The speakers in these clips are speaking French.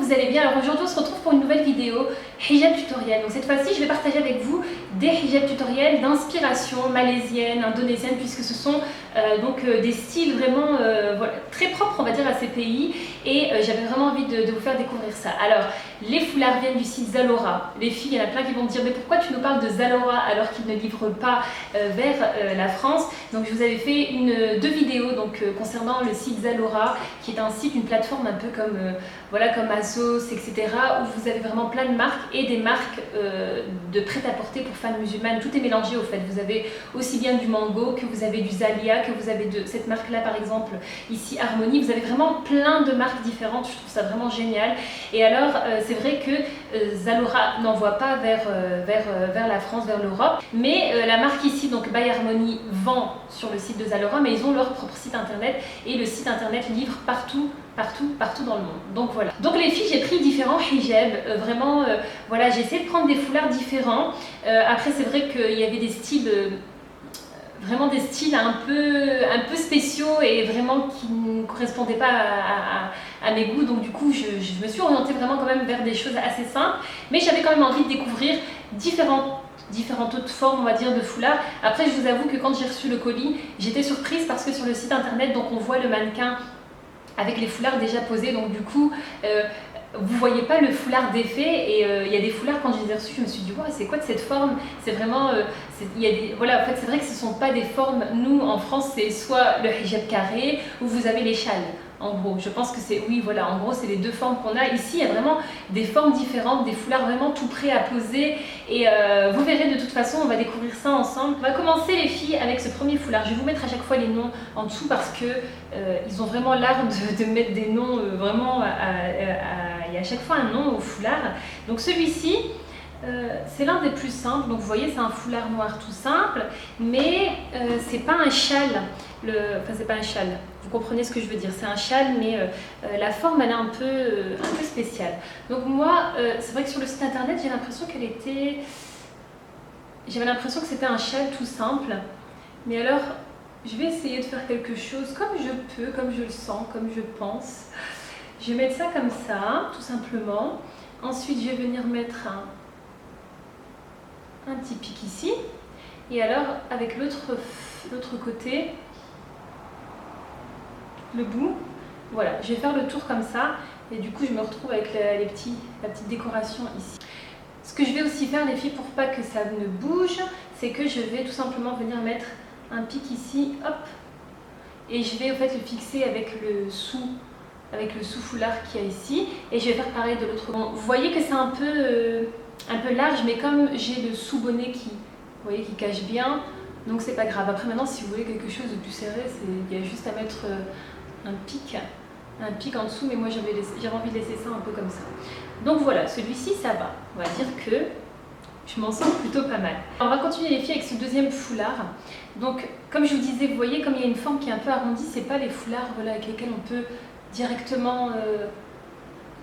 vous allez bien. Alors aujourd'hui on se retrouve pour une nouvelle vidéo hijab tutoriel. Donc cette fois-ci je vais partager avec vous des hijab tutoriels d'inspiration malaisienne, indonésienne, puisque ce sont des styles vraiment voilà, très propres on va dire à ces pays, et j'avais vraiment envie de vous faire découvrir ça. Alors les foulards viennent du site Zalora. Les filles, il y en a plein qui vont me dire mais pourquoi tu nous parles de Zalora alors qu'ils ne livrent pas vers la France. Donc je vous avais fait deux vidéos concernant le site Zalora, qui est un site, une plateforme un peu comme voilà, comme ASOS, etc., où vous avez vraiment plein de marques et des marques de prêt-à-porter pour femmes musulmanes. Tout est mélangé au fait. Vous avez aussi bien du Mango, que vous avez du Zalia, que vous avez de cette marque-là par exemple, ici Harmonie. Vous avez vraiment plein de marques différentes. Je trouve ça vraiment génial. Et alors c'est vrai que Zalora n'envoie pas vers la France, vers l'Europe, mais la marque ici, donc By Harmonie, vend sur le site de Zalora, mais ils ont leur propre site internet et le site internet livre partout dans le monde. Donc voilà. Donc les filles, j'ai pris différents hijabs, vraiment, voilà, j'ai essayé de prendre des foulards différents. Après c'est vrai qu'il y avait des styles, vraiment des styles un peu spéciaux et vraiment qui ne correspondaient pas à mes goûts. Donc du coup, je me suis orientée vraiment quand même vers des choses assez simples, mais j'avais quand même envie de découvrir différentes autres formes, on va dire, de foulards. Après, je vous avoue que quand j'ai reçu le colis, j'étais surprise parce que sur le site internet, donc on voit le mannequin avec les foulards déjà posés, donc du coup vous voyez pas le foulard défait, et il y a des foulards, quand je les ai reçus je me suis dit wow, c'est quoi de cette forme, c'est vraiment voilà, en fait c'est vrai que ce sont pas des formes, nous en France c'est soit le hijab carré ou vous avez les châles. En gros, je pense que c'est, oui voilà, en gros c'est les deux formes qu'on a. Ici il y a vraiment des formes différentes, des foulards vraiment tout prêts à poser, et vous verrez de toute façon, on va découvrir ça ensemble. On va commencer les filles avec ce premier foulard. Je vais vous mettre à chaque fois les noms en dessous parce que ils ont vraiment l'art de mettre des noms vraiment, il y a à chaque fois un nom au foulard. Donc celui-ci, c'est l'un des plus simples. Donc vous voyez, c'est un foulard noir tout simple, mais c'est pas un châle. Enfin c'est pas un châle, vous comprenez ce que je veux dire, c'est un châle, mais la forme elle est un peu spéciale. Donc moi, c'est vrai que sur le site internet j'ai l'impression qu'elle était, j'avais l'impression que c'était un châle tout simple, mais alors je vais essayer de faire quelque chose comme je peux, comme je le sens, comme je pense. Je vais mettre ça comme ça, tout simplement. Ensuite je vais venir mettre un petit pic ici, et alors avec l'autre côté, le bout, voilà, je vais faire le tour comme ça, et du coup je me retrouve avec la petite décoration ici. Ce que je vais aussi faire les filles, pour pas que ça ne bouge, c'est que je vais tout simplement venir mettre un pic ici, hop, et je vais au fait le fixer avec le sous foulard qu'il y a ici, et je vais faire pareil de l'autre côté. Bon, vous voyez que c'est un peu large, mais comme j'ai le sous bonnet qui, vous voyez, qui cache bien, donc c'est pas grave. Après maintenant, si vous voulez quelque chose de plus serré, il y a juste à mettre un pic en dessous, mais moi j'avais envie de laisser ça un peu comme ça. Donc voilà, celui-ci ça va, on va dire que je m'en sors plutôt pas mal. Alors, on va continuer les filles avec ce deuxième foulard. Donc comme je vous disais, vous voyez comme il y a une forme qui est un peu arrondie, c'est pas les foulards, voilà, avec lesquels on peut directement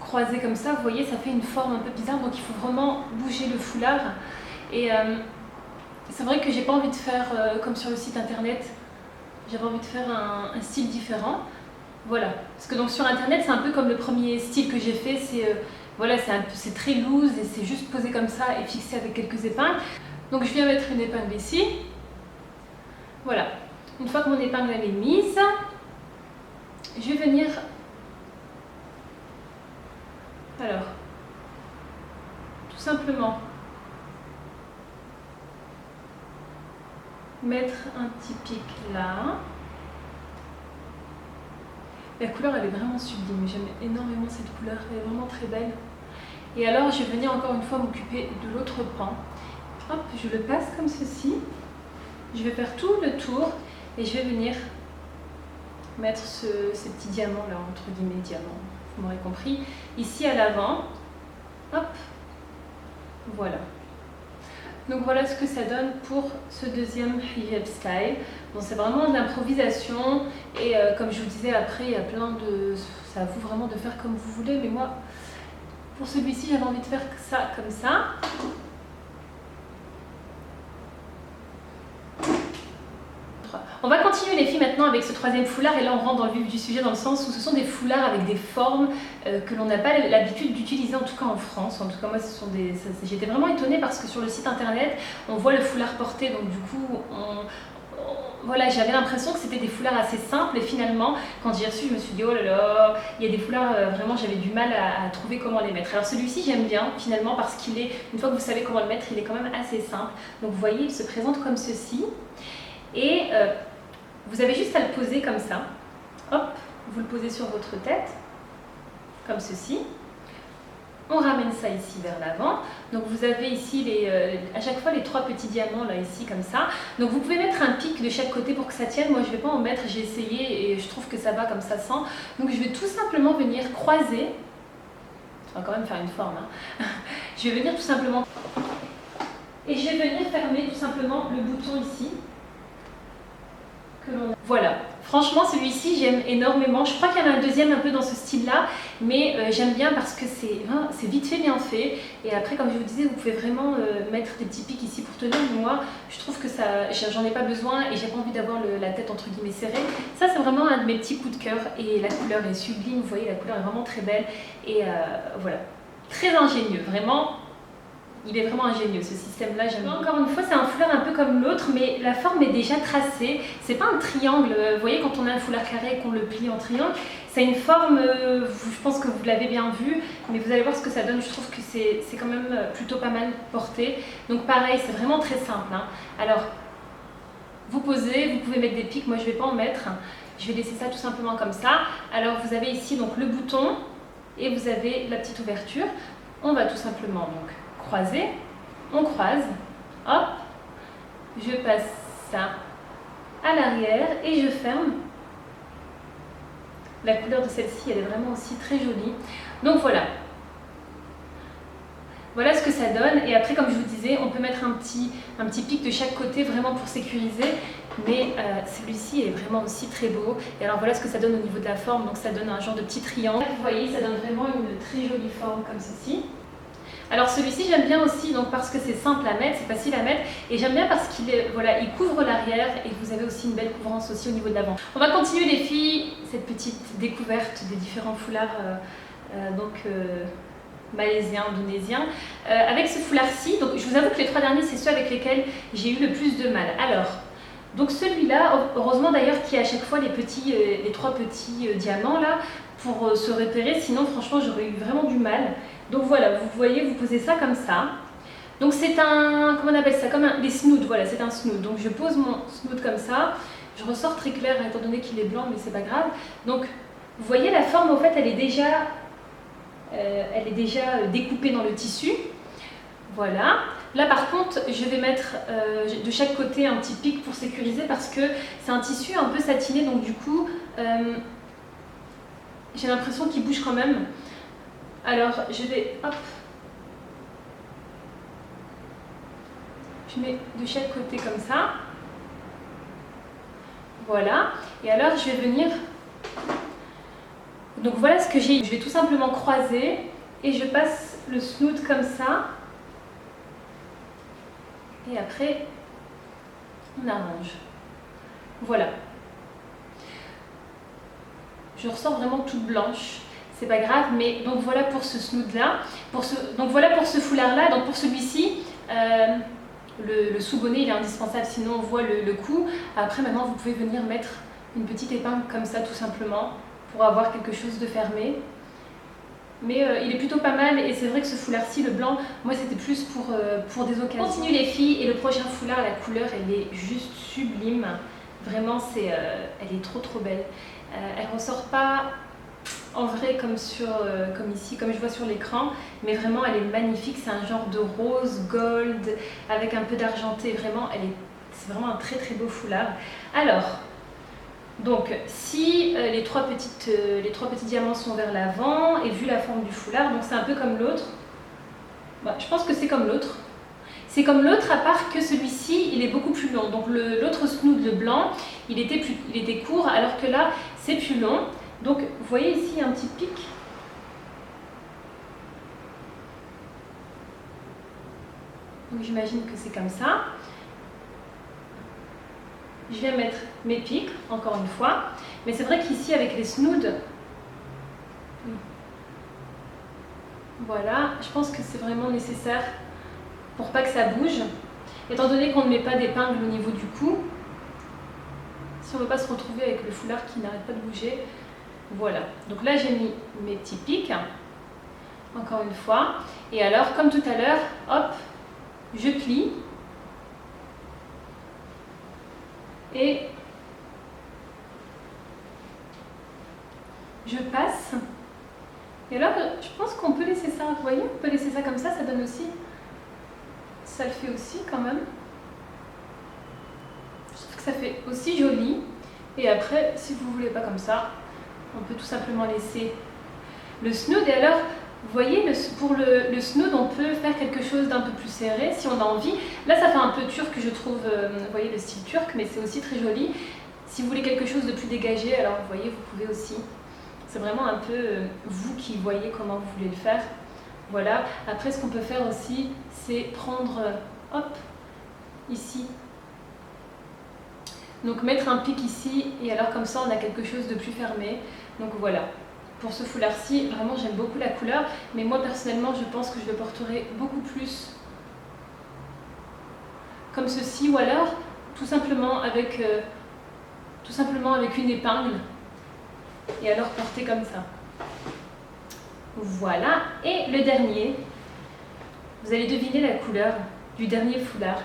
croiser comme ça. Vous voyez, ça fait une forme un peu bizarre, donc il faut vraiment bouger le foulard. Et c'est vrai que j'ai pas envie de faire comme sur le site internet, j'avais envie de faire un style différent. Voilà, parce que donc sur internet c'est un peu comme le premier style que j'ai fait, c'est voilà, c'est très loose et c'est juste posé comme ça et fixé avec quelques épingles. Donc je viens mettre une épingle ici. Voilà, une fois que mon épingle elle est mise, je vais venir, alors tout simplement mettre un petit pic là. La couleur elle est vraiment sublime, j'aime énormément cette couleur, elle est vraiment très belle. Et alors je vais venir encore une fois m'occuper de l'autre pan. Hop, je le passe comme ceci. Je vais faire tout le tour et je vais venir mettre ces petits diamants là, entre guillemets diamants, vous m'aurez compris, ici à l'avant. Hop, voilà. Donc voilà ce que ça donne pour ce deuxième hijab style. Bon, c'est vraiment de l'improvisation, et comme je vous disais, après il y a plein de... c'est à vous vraiment de faire comme vous voulez, mais moi pour celui-ci j'avais envie de faire ça comme ça. On va continuer les les filles maintenant avec ce troisième foulard, et là on rentre dans le vif du sujet dans le sens où ce sont des foulards avec des formes que l'on n'a pas l'habitude d'utiliser, en tout cas en France. En tout cas moi j'étais vraiment étonnée parce que sur le site internet on voit le foulard porté, donc du coup voilà, j'avais l'impression que c'était des foulards assez simples et finalement quand j'ai reçu je me suis dit oh là là, il y a des foulards vraiment j'avais du mal à trouver comment les mettre. Alors celui-ci j'aime bien finalement parce qu'il est, une fois que vous savez comment le mettre, il est quand même assez simple. Donc vous voyez il se présente comme ceci et vous avez juste à le poser comme ça. Hop, vous le posez sur votre tête comme ceci. On ramène ça ici vers l'avant. Donc vous avez ici à chaque fois les 3 petits diamants là ici comme ça. Donc vous pouvez mettre un pic de chaque côté pour que ça tienne. Moi je ne vais pas en mettre, j'ai essayé et je trouve que ça va comme ça sans. Donc je vais tout simplement venir croiser. On va quand même faire une forme. Hein. Je vais venir tout simplement et je vais venir fermer tout simplement le bouton ici. Voilà, franchement celui-ci j'aime énormément. Je crois qu'il y en a un deuxième un peu dans ce style là, mais j'aime bien parce que c'est vite fait, bien fait. Et après comme je vous disais, vous pouvez vraiment mettre des petits pics ici pour tenir. Moi je trouve que ça, j'en ai pas besoin et j'ai pas envie d'avoir la tête entre guillemets serrée. Ça c'est vraiment un de mes petits coups de cœur et la couleur est sublime, vous voyez la couleur est vraiment très belle. Et voilà, très ingénieux, vraiment. Il est vraiment ingénieux ce système-là, j'aime bien. Encore une fois, c'est un foulard un peu comme l'autre, mais la forme est déjà tracée. C'est pas un triangle. Vous voyez, quand on a un foulard carré et qu'on le plie en triangle, c'est une forme, je pense que vous l'avez bien vu, mais vous allez voir ce que ça donne. Je trouve que c'est quand même plutôt pas mal porté. Donc pareil, c'est vraiment très simple. Hein. Alors, vous posez, vous pouvez mettre des pics, moi je vais pas en mettre. Je vais laisser ça tout simplement comme ça. Alors vous avez ici donc le bouton et vous avez la petite ouverture. On va tout simplement donc croiser, on croise, hop, je passe ça à l'arrière et je ferme. La couleur de celle-ci, elle est vraiment aussi très jolie. Donc voilà. Voilà ce que ça donne. Et après, comme je vous disais, on peut mettre un petit pic de chaque côté vraiment pour sécuriser. Mais celui-ci est vraiment aussi très beau. Et alors voilà ce que ça donne au niveau de la forme. Donc ça donne un genre de petit triangle. Vous voyez, ça donne vraiment une très jolie forme comme ceci. Alors celui-ci j'aime bien aussi donc parce que c'est simple à mettre, c'est facile à mettre et j'aime bien parce qu'il voilà, il couvre l'arrière et vous avez aussi une belle couvrance aussi au niveau de l'avant. On va continuer les filles, cette petite découverte des différents foulards malaisiens, indonésiens. Avec ce foulard-ci, donc je vous avoue que les 3 derniers c'est ceux avec lesquels j'ai eu le plus de mal. Alors, donc celui-là, heureusement d'ailleurs qu'il y a à chaque fois les 3 petits diamants là pour se repérer, sinon franchement j'aurais eu vraiment du mal. Donc voilà, vous voyez, vous posez ça comme ça. Donc c'est un, comment on appelle ça, comme des snoods, voilà, c'est un snood. Donc je pose mon snood comme ça, je ressors très clair étant donné qu'il est blanc, mais c'est pas grave. Donc vous voyez la forme, en fait, elle est déjà découpée dans le tissu. Voilà. Là par contre, je vais mettre de chaque côté un petit pic pour sécuriser parce que c'est un tissu un peu satiné, donc du coup, j'ai l'impression qu'il bouge quand même. Alors, je vais, hop, je mets de chaque côté comme ça. Voilà. Et alors, je vais venir, donc voilà ce que j'ai. Je vais tout simplement croiser et je passe le snood comme ça. Et après, on arrange. Voilà. Je ressors vraiment toute blanche. C'est pas grave, mais donc voilà pour ce snood là, donc voilà pour ce foulard là. Donc pour celui-ci, le sous-bonnet il est indispensable, sinon on voit le cou. Après maintenant vous pouvez venir mettre une petite épingle comme ça tout simplement pour avoir quelque chose de fermé. Mais il est plutôt pas mal et c'est vrai que ce foulard-ci, le blanc, moi c'était plus pour des occasions. On continue les filles et le prochain foulard, la couleur elle est juste sublime. Vraiment elle est trop belle. Elle ressort pas en vrai comme ici, comme je vois sur l'écran, mais vraiment elle est magnifique, c'est un genre de rose gold avec un peu d'argenté, vraiment c'est vraiment un très beau foulard. Alors, donc si les trois petits diamants sont vers l'avant et vu la forme du foulard, donc c'est un peu comme l'autre, bah, je pense que c'est comme l'autre. C'est comme l'autre à part que celui-ci il est beaucoup plus long, donc l'autre snood, le blanc, il était court alors que là c'est plus long. Donc, vous voyez ici un petit pic. Donc, j'imagine que c'est comme ça. je viens mettre mes pics, encore une fois. Mais c'est vrai qu'ici, avec les snoods, voilà, je pense que c'est vraiment nécessaire pour pas que ça bouge. Étant donné qu'on ne met pas d'épingle au niveau du cou, si on ne veut pas se retrouver avec le foulard qui n'arrête pas de bouger, voilà. Donc là, j'ai mis mes petits pics, encore une fois. Et alors, comme tout à l'heure, hop, je plie. Et je passe. Et alors, je pense qu'on peut laisser ça, vous voyez, on peut laisser ça comme ça donne aussi, ça le fait aussi quand même. Je trouve que ça fait aussi joli. Et après, si vous ne voulez pas comme ça, on peut tout simplement laisser le snood. Et alors, vous voyez, pour le snood, on peut faire quelque chose d'un peu plus serré si on a envie. Là, ça fait un peu turc, je trouve, vous voyez, le style turc, mais c'est aussi très joli. Si vous voulez quelque chose de plus dégagé, alors vous voyez, vous pouvez aussi. C'est vraiment un peu vous qui voyez comment vous voulez le faire. Voilà. Après, ce qu'on peut faire aussi, c'est prendre, hop, ici. Donc mettre un pic ici, et alors comme ça, on a quelque chose de plus fermé. Donc voilà. Pour ce foulard-ci, vraiment, j'aime beaucoup la couleur. Mais moi, personnellement, je pense que je le porterai beaucoup plus comme ceci. Ou alors, tout simplement avec une épingle. Et alors porter comme ça. Voilà. Et le dernier, vous allez deviner la couleur du dernier foulard.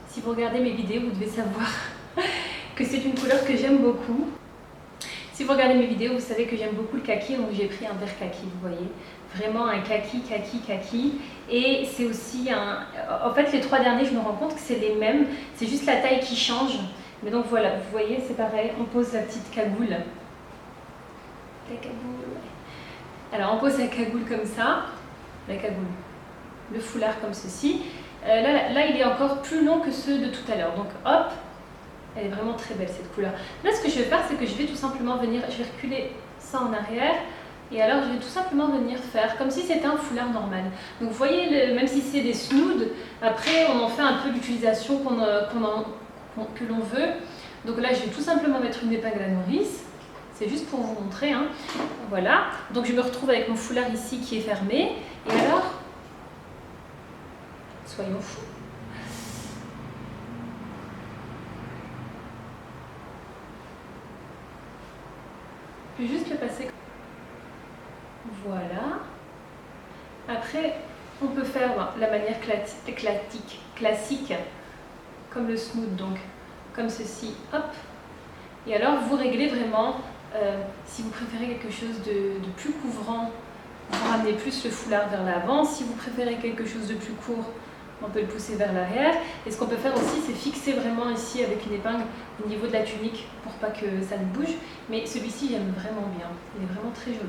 Si vous regardez mes vidéos, vous devez savoir que c'est une couleur que j'aime beaucoup. Si vous regardez mes vidéos, vous savez que j'aime beaucoup le kaki, donc j'ai pris un vert kaki, vous voyez. Vraiment un kaki, kaki, kaki. Et c'est aussi un... En fait, les trois derniers, je me rends compte que c'est les mêmes. C'est juste la taille qui change. Mais donc voilà, vous voyez, c'est pareil. On pose la petite cagoule. La cagoule. Alors, on pose la cagoule comme ça. La cagoule. Le foulard comme ceci. Là, il est encore plus long que ceux de tout à l'heure. Donc, hop. Elle est vraiment très belle cette couleur. Là, ce que je vais faire, c'est que je vais tout simplement venir, je vais reculer ça en arrière. Et alors, je vais tout simplement venir faire comme si c'était un foulard normal. Donc, vous voyez, même si c'est des snoods, après, on en fait un peu l'utilisation que l'on veut. Donc là, je vais tout simplement mettre une épingle à nourrice. C'est juste pour vous montrer. Hein. Voilà. Donc, je me retrouve avec mon foulard ici qui est fermé. Et alors, soyons fous. Je vais juste le passer. Voilà. Après, on peut faire la manière classique, comme le snood, donc comme ceci, hop. Et alors, vous réglez vraiment, si vous préférez quelque chose de plus couvrant, vous ramenez plus le foulard vers l'avant. Si vous préférez quelque chose de plus court, on peut le pousser vers l'arrière. Et ce qu'on peut faire aussi, c'est fixer vraiment ici avec une épingle au niveau de la tunique pour pas que ça ne bouge. Mais celui-ci, j'aime vraiment bien. Il est vraiment très joli.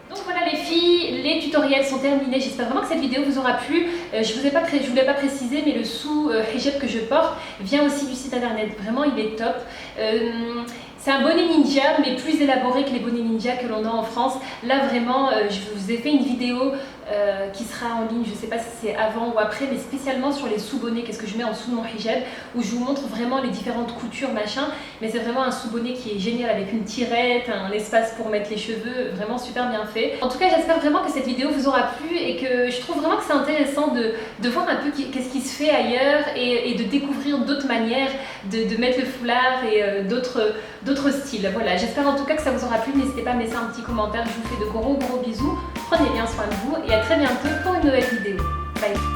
Donc voilà les filles, les tutoriels sont terminés. J'espère vraiment que cette vidéo vous aura plu. Je ne voulais pas préciser, mais le sous-hijab que je porte vient aussi du site internet. Vraiment, il est top. C'est un bonnet ninja, mais plus élaboré que les bonnets ninja que l'on a en France. Là, vraiment, je vous ai fait une vidéo qui sera en ligne, je ne sais pas si c'est avant ou après, mais spécialement sur les sous-bonnets, qu'est-ce que je mets en dessous de mon hijab, où je vous montre vraiment les différentes coutures, machin. Mais c'est vraiment un sous-bonnet qui est génial avec une tirette, un espace pour mettre les cheveux, vraiment super bien fait. En tout cas, j'espère vraiment que cette vidéo vous aura plu et que je trouve vraiment que c'est intéressant de voir un peu qu'est-ce qui se fait ailleurs et de découvrir d'autres manières de mettre le foulard et d'autres styles. Voilà, j'espère en tout cas que ça vous aura plu. N'hésitez pas à me laisser un petit commentaire. Je vous fais de gros bisous. Prenez bien soin de vous et à très bientôt pour une nouvelle vidéo. Bye.